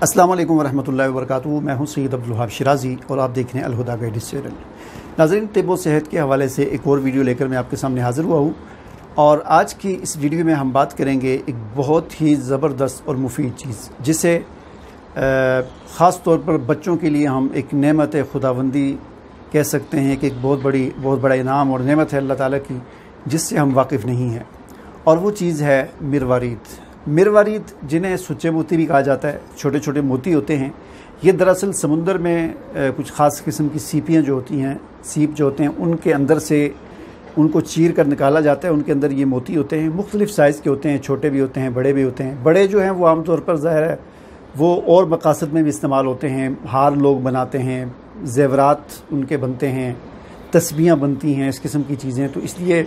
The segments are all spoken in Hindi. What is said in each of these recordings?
अस्सलाम वालेकुम वरहमतुल्लाहि वबरकातुहू। मैं हूं सैयद अब्दुल वहाब शिराज़ी और आप देख रहे हैं अल-हुदा गाइडेड चैनल। नाज़रीन, तिब व सेहत के हवाले से एक और वीडियो लेकर मैं आपके सामने हाज़िर हुआ हूं और आज की इस वीडियो में हम बात करेंगे एक बहुत ही ज़बरदस्त और मुफीद चीज़, जिसे ख़ास तौर पर बच्चों के लिए हम एक नेमत खुदाबंदी कह सकते हैं कि एक बहुत बड़ा इनाम और नेमत है अल्लाह ताला की, जिससे हम वाकिफ़ नहीं हैं। और वो चीज़ है मिरवारीद। मिरवारीद, जिन्हें सुच्चे मोती भी कहा जाता है, छोटे छोटे मोती होते हैं। ये दरअसल समुंदर में कुछ ख़ास किस्म की सीपियाँ जो होती हैं, सीप जो होते हैं, उनके अंदर से उनको चीर कर निकाला जाता है। उनके अंदर ये मोती होते हैं, मुख्तलिफ़ साइज़ के होते हैं, छोटे भी होते हैं, बड़े भी होते हैं। बड़े जो हैं वो आम तौर पर ज़ाहिर है वो और मकासद में भी इस्तेमाल होते हैं। हार लोग बनाते हैं, ज़ेवरात उनके बनते हैं, तस्बीहां बनती हैं, इस किस्म की चीज़ें, तो इसलिए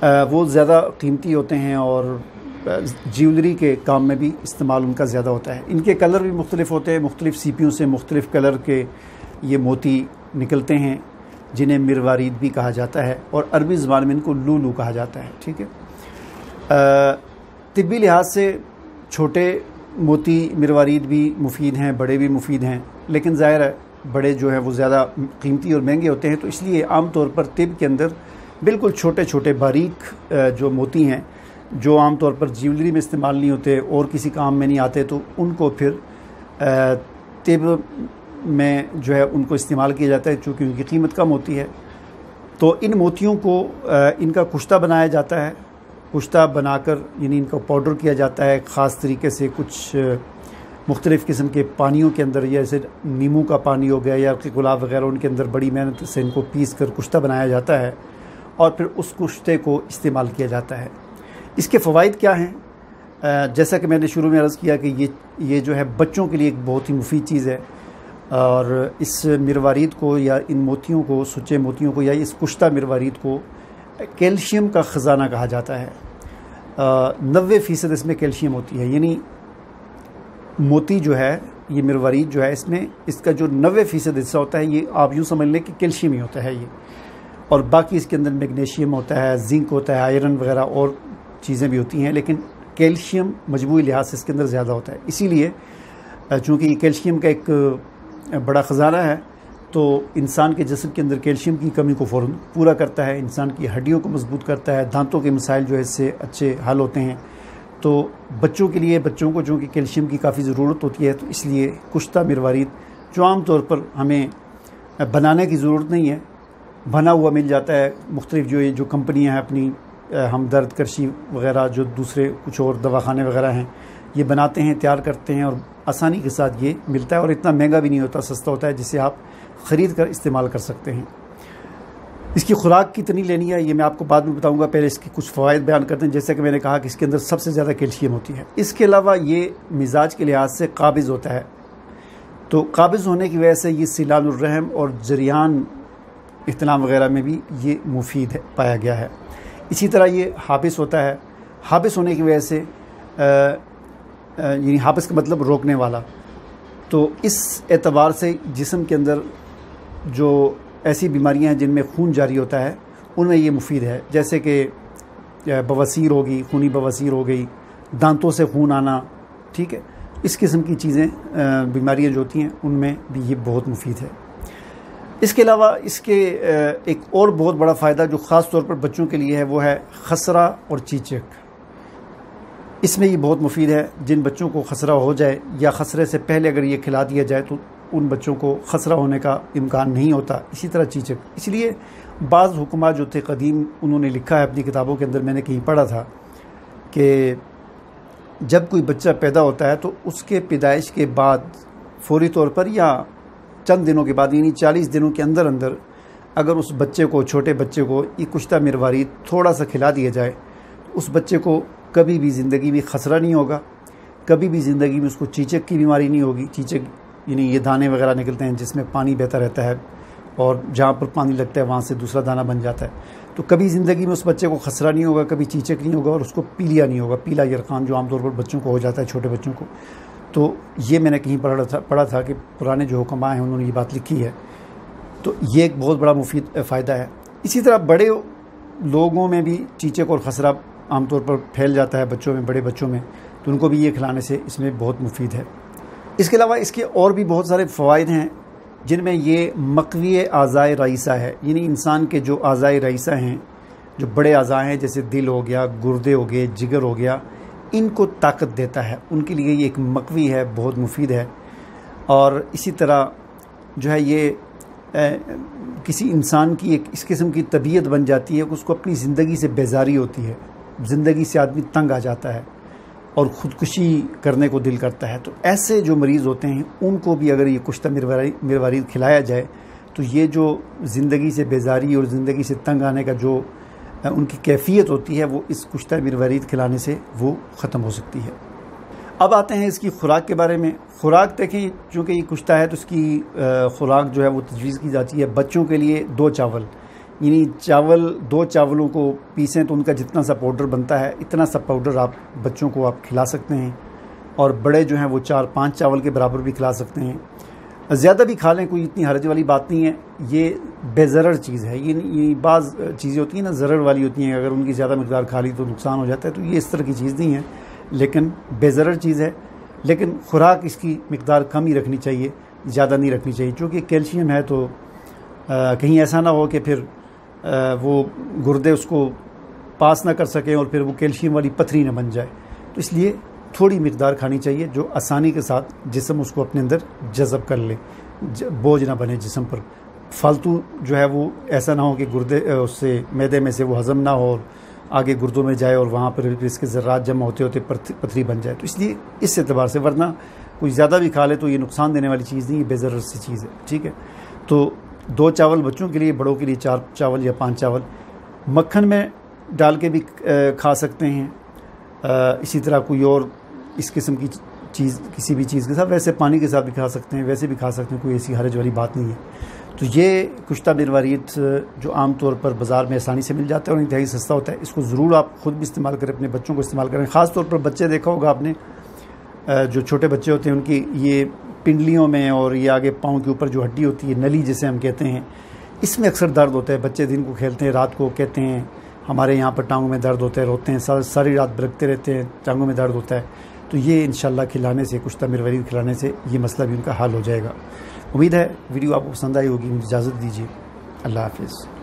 वो ज़्यादा कीमती होते हैं और ज्वेलरी के काम में भी इस्तेमाल उनका ज़्यादा होता है। इनके कलर भी मुख्तलिफ़ होते हैं, मुख्तलिफ़ सीपियों से मुख्तलिफ़ कलर के ये मोती निकलते हैं, जिन्हें मिरवारीद भी कहा जाता है और अरबी ज़बान में इनको लूलू कहा जाता है। ठीक है, तिब्बी लिहाज से छोटे मोती मिरवारीद भी मुफीद हैं, बड़े भी मुफीद हैं, लेकिन ज़ाहिर है बड़े जो हैं वो ज़्यादा कीमती और महंगे होते हैं। तो इसलिए आम तौर पर तिब के अंदर बिल्कुल छोटे छोटे बारीक जो मोती हैं, जो आम तौर पर ज्वेलरी में इस्तेमाल नहीं होते और किसी काम में नहीं आते, तो उनको फिर तिब में जो है उनको इस्तेमाल किया जाता है, चूँकि उनकी कीमत कम होती है। तो इन मोतियों को इनका कुश्ता बनाया जाता है। कुश्ता बनाकर यानी इनका पाउडर किया जाता है ख़ास तरीके से, कुछ मुख्तलिफ़ किस्म के पानियों के अंदर, जैसे नींबू का पानी हो गया या गुलाब वगैरह, उनके अंदर बड़ी मेहनत से इनको पीस कर कुश्ता बनाया जाता है और फिर उस कुश्ते को इस्तेमाल किया जाता है। इसके फ़वाइद क्या हैं? जैसा कि मैंने शुरू में अर्ज़ किया कि ये जो है बच्चों के लिए एक बहुत ही मुफीद चीज़ है और इस मिरवारीद को या इन मोतियों को, सुच्चे मोतियों को या इस कुश्ता मिरवारीद को कैल्शियम का ख़जाना कहा जाता है। 90% इसमें कैल्शियम होती है, यानी मोती जो है, ये मिरवारीद जो है, इसमें इसका जो 90% हिस्सा होता है, ये आप यूँ समझ लें कि कैल्शियम ही होता है ये, और बाकी इसके अंदर मैग्नीशियम होता है, जिंक होता है, आयरन वगैरह और चीज़ें भी होती हैं, लेकिन कैल्शियम मजमूई लिहाज से इसके अंदर ज़्यादा होता है। इसीलिए चूँकि ये कैल्शियम का एक बड़ा ख़जाना है, तो इंसान के जिस्म के अंदर कैल्शियम की कमी को फ़ौरन पूरा करता है, इंसान की हड्डियों को मजबूत करता है, दांतों के मसाइल जो है इससे अच्छे हल होते हैं। तो बच्चों के लिए, बच्चों को चूँकि कैल्शियम की काफ़ी ज़रूरत होती है, तो इसलिए कुश्ता मिरवारीद, जो आम तौर पर हमें बनाने की ज़रूरत नहीं है, बना हुआ मिल जाता है। मुख्तलिफ़ जो कंपनियाँ हैं अपनी हमदर्द, करशी वगैरह, जो दूसरे कुछ और दवाखाने वगैरह हैं, ये बनाते हैं, तैयार करते हैं और आसानी के साथ ये मिलता है और इतना महंगा भी नहीं होता, सस्ता होता है, जिसे आप ख़रीद कर इस्तेमाल कर सकते हैं। इसकी खुराक कितनी लेनी है ये मैं आपको बाद में बताऊंगा, पहले इसके कुछ फ़वाइद बयान करते हैं। जैसे कि मैंने कहा कि इसके अंदर सबसे ज़्यादा कैल्शियम होती है। इसके अलावा ये मिजाज के लिहाज से काबिज़ होता है, तो काबिज़ होने की वजह से ये सिलानुर्रहम और जरियान इख्तिलाम वगैरह में भी ये मुफीद है, पाया गया है। इसी तरह ये हाबिस होता है। हाबिस होने की वजह से यानी हाबिस का मतलब रोकने वाला, तो इस एतबार से जिस्म के अंदर जो ऐसी बीमारियां हैं जिनमें खून जारी होता है, उनमें ये मुफीद है। जैसे कि बवासीर होगी, खूनी बवासीर हो गई, दांतों से खून आना, ठीक है, इस किस्म की चीज़ें, बीमारियां जो होती हैं, उनमें भी ये बहुत मुफीद है। इसके अलावा इसके एक और बहुत बड़ा फ़ायदा जो ख़ास तौर पर बच्चों के लिए है, वो है खसरा और चीचक। इसमें ये बहुत मुफीद है। जिन बच्चों को खसरा हो जाए या खसरे से पहले अगर ये खिला दिया जाए, तो उन बच्चों को खसरा होने का इम्कान नहीं होता। इसी तरह चीचक, इसलिए बाज़ हुक्मा जो थे कदीम, उन्होंने लिखा है अपनी किताबों के अंदर, मैंने कहीं पढ़ा था कि जब कोई बच्चा पैदा होता है तो उसके पैदाइश के बाद फौरी तौर पर या चंद दिनों के बाद, यानी 40 दिनों के अंदर अंदर, अगर उस बच्चे को, छोटे बच्चे को, ये कुश्ता मिरवारीद थोड़ा सा खिला दिया जाए, तो उस बच्चे को कभी भी ज़िंदगी में खसरा नहीं होगा, कभी भी ज़िंदगी में उसको चीचक की बीमारी नहीं होगी। चीचक यानी ये दाने वगैरह निकलते हैं जिसमें पानी बहता रहता है और जहाँ पर पानी लगता है वहाँ से दूसरा दाना बन जाता है। तो कभी ज़िंदगी में उस बच्चे को खसरा नहीं होगा, कभी चीचक नहीं होगा और उसको पीलिया नहीं होगा, पीला यरखान जो आमतौर पर बच्चों को हो जाता है, छोटे बच्चों को। तो ये मैंने कहीं पढ़ा था कि पुराने जो हुक्मा हैं उन्होंने ये बात लिखी है। तो ये एक बहुत बड़ा मुफीद फ़ायदा है। इसी तरह बड़े लोगों में भी चीचक और खसरा आमतौर पर फैल जाता है, बच्चों में, बड़े बच्चों में, तो उनको भी ये खिलाने से इसमें बहुत मुफीद है। इसके अलावा इसके और भी बहुत सारे फ़वाइद हैं, जिनमें ये मक़वी आज़ाए रईसा है, यानी इंसान के जो आज़ाए रईसा हैं, जो बड़े अज़ा हैं, जैसे दिल हो गया, गुर्दे हो गए, जिगर हो गया, इनको ताकत देता है। उनके लिए ये एक मक़वी है, बहुत मुफीद है। और इसी तरह जो है ये किसी इंसान की एक इस किस्म की तबीयत बन जाती है कि उसको अपनी ज़िंदगी से बेजारी होती है, ज़िंदगी से आदमी तंग आ जाता है और ख़ुदकुशी करने को दिल करता है। तो ऐसे जो मरीज़ होते हैं उनको भी अगर ये कुश्ता मिरवारीद खिलाया जाए तो ये जो ज़िंदगी से बेजारी और ज़िंदगी से तंग आने का जो उनकी कैफियत होती है वो इस कुश्ता मिरवारीद खिलाने से वो ख़त्म हो सकती है। अब आते हैं इसकी ख़ुराक के बारे में। ख़ुराक देखें, चूँकि ये कुश्ता है तो इसकी ख़ुराक जो है वो तजवीज़ की जाती है बच्चों के लिए 2 चावल, यानी चावल 2 चावलों को पीसें तो उनका जितना सा पाउडर बनता है इतना सा पाउडर आप बच्चों को आप खिला सकते हैं। और बड़े जो हैं वो 4-5 चावल के बराबर भी खिला सकते हैं। ज़्यादा भी खा लें, कोई इतनी हर्ज वाली बात नहीं है। ये बेज़रर चीज़ है। ये बाज़ चीज़ें होती हैं ना, ज़रर वाली होती हैं, अगर उनकी ज़्यादा मकदार खा ली तो नुकसान हो जाता है। तो ये इस तरह की चीज़ नहीं है, लेकिन बेज़रर चीज़ है। लेकिन खुराक इसकी मकदार कम ही रखनी चाहिए, ज़्यादा नहीं रखनी चाहिए, क्योंकि कैल्शियम है। तो कहीं ऐसा ना हो कि फिर वो गुर्दे उसको पास ना कर सकें और फिर वो कैल्शियम वाली पथरी ना बन जाए। तो इसलिए थोड़ी मकदार खानी चाहिए जो आसानी के साथ जिस्म उसको अपने अंदर जज़ब कर ले, बोझ ना बने जिस्म पर। फालतू जो है वो ऐसा ना हो कि गुर्दे उससे मैदे में से वो हज़म ना हो और आगे गुर्दों में जाए और वहाँ पर इसके ज़र्रात जमा होते होते पथरी बन जाए। तो इसलिए इस एतबार से, वरना कोई ज़्यादा भी खा ले तो ये नुकसान देने वाली चीज़ नहीं, ये बेज़रर सी चीज़ है। ठीक है, तो 2 चावल बच्चों के लिए, बड़ों के लिए 4 चावल या 5 चावल। मक्खन में डाल के भी खा सकते हैं। इसी तरह कोई और इस किस्म की चीज़ किसी भी चीज़ के साथ, वैसे पानी के साथ भी खा सकते हैं, वैसे भी खा सकते हैं, कोई ऐसी हरज वाली बात नहीं है। तो ये कुश्ता मिरवारीद जो आम तौर पर बाज़ार में आसानी से मिल जाता है और इंतहाई सस्ता होता है, इसको ज़रूर आप ख़ुद भी इस्तेमाल करें, अपने बच्चों को इस्तेमाल करें। ख़ास तौर पर बच्चे, देखा होगा आपने, जो छोटे बच्चे होते हैं उनकी ये पिंडलियों में और ये आगे पाँव के ऊपर जो हड्डी होती है, नली जिसे हम कहते हैं, इसमें अक्सर दर्द होता है। बच्चे दिन को खेलते हैं, रात को कहते हैं हमारे यहाँ पर टांगों में दर्द होता है, रोते हैं, सारी रात बिलखते रहते हैं, टांगों में दर्द होता है। तो ये इंशाल्लाह खिलाने से, कुश्ता मिरवारीद खिलाने से ये मसला भी उनका हल हो जाएगा। उम्मीद है वीडियो आपको पसंद आई होगी। मुझे इजाज़त दीजिए। अल्लाह हाफ़िज़।